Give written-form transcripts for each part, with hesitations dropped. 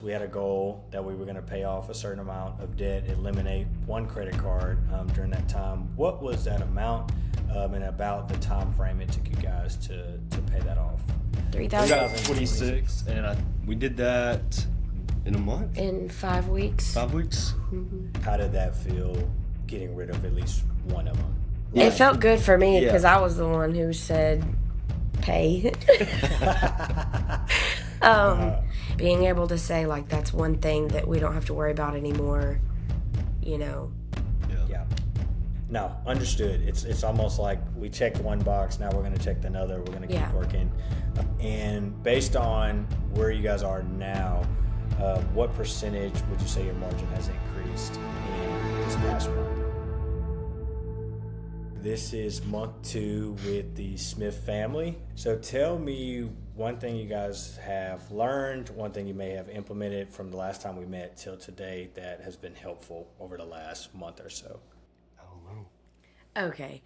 We had a goal that we were going to pay off a certain amount of debt, eliminate one credit card during that time. What was that amount and about the time frame it took you guys to pay that off? 3,026, and we did that in a month? In 5 weeks. 5 weeks? Mm-hmm. How did that feel, getting rid of at least one of them? It felt good for me because I was the one who said pay. Being able to say, like, that's one thing that we don't have to worry about anymore, Yeah. No, understood. It's almost like we checked one box, now we're going to check another. We're going to keep working. And based on where you guys are now, what percentage would you say your margin has increased in this past month? This is month 2 with the Smith family. So tell me one thing you guys have learned, one thing you may have implemented from the last time we met till today that has been helpful over the last month or so. I don't know. Okay.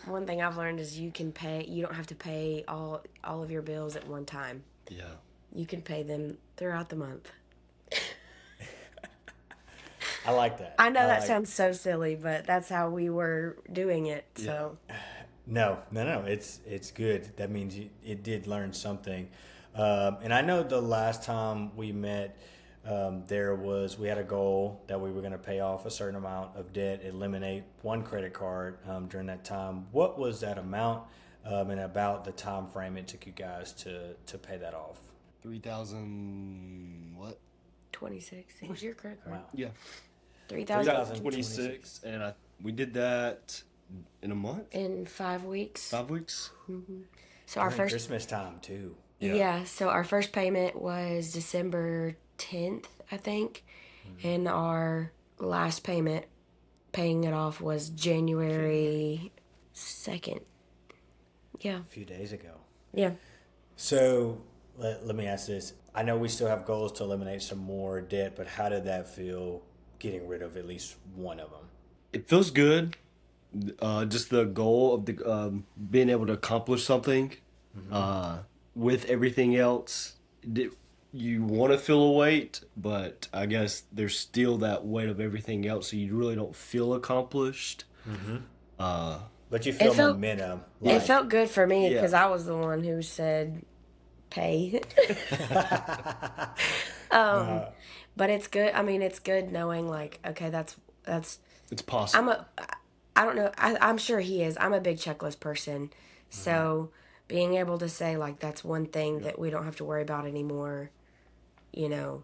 One thing I've learned is you don't have to pay all of your bills at one time. Yeah. You can pay them throughout the month. I like that. I know that sounds so silly, but that's how we were doing it. So No. It's good. That means it did learn something. And I know the last time we met, we had a goal that we were going to pay off a certain amount of debt, eliminate one credit card during that time. What was that amount and about the time frame it took you guys to pay that off? 3,000 what? 26. It was your credit card. Wow. Yeah. 3,026, and we did that in a month? in 5 weeks. 5 weeks? Mm-hmm. So our During first Christmas time too. so our first payment was December 10th, I think, and our last payment, paying it off, was January 2nd. Yeah. A few days ago. Yeah. So let me ask this. I know we still have goals to eliminate some more debt, but how did that feel, getting rid of at least one of them? It feels good. Just the goal of the being able to accomplish something with everything else. You want to feel a weight, but I guess there's still that weight of everything else, so you really don't feel accomplished. But you feel momentum. It felt good for me because I was the one who said pay. But it's good. I mean, it's good knowing, like, okay, that's It's possible. I don't know. I'm sure he is. I'm a big checklist person. So being able to say, like, that's one thing that we don't have to worry about anymore, Yeah.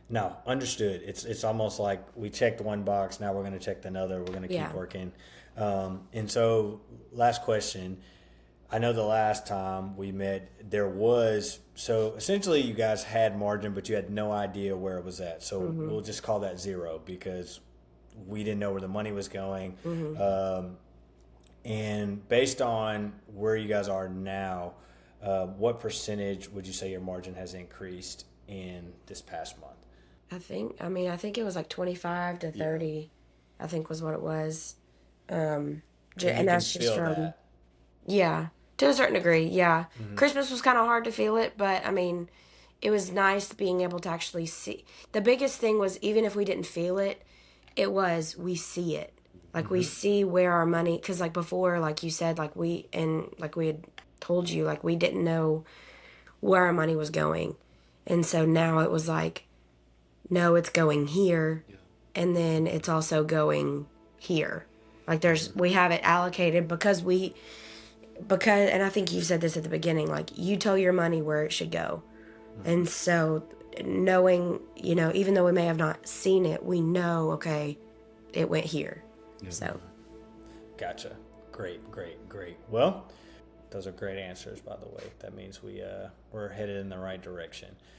No, understood. It's almost like we checked one box, now we're going to check another. We're going to keep working. And so, last question. I know the last time we met, so essentially you guys had margin, but you had no idea where it was at. So we'll just call that zero because we didn't know where the money was going. And based on where you guys are now, what percentage would you say your margin has increased in this past month? I think it was like 25 to 30, I think was what it was. And that's just from that. Yeah, to a certain degree, yeah. Christmas was kind of hard to feel it, but I mean, it was nice being able to actually see. The biggest thing was, even if we didn't feel it, we see it. Like, we see where our money, because, like, before, like you said, like we had told you, like, we didn't know where our money was going. And so now it was like, no, it's going here, and then it's also going here. Like, we have it allocated because, and I think you said this at the beginning, like, you tell your money where it should go. And so knowing, even though we may have not seen it, we know, okay, it went here. So. Gotcha. Great. Well, those are great answers, by the way. That means we're headed in the right direction.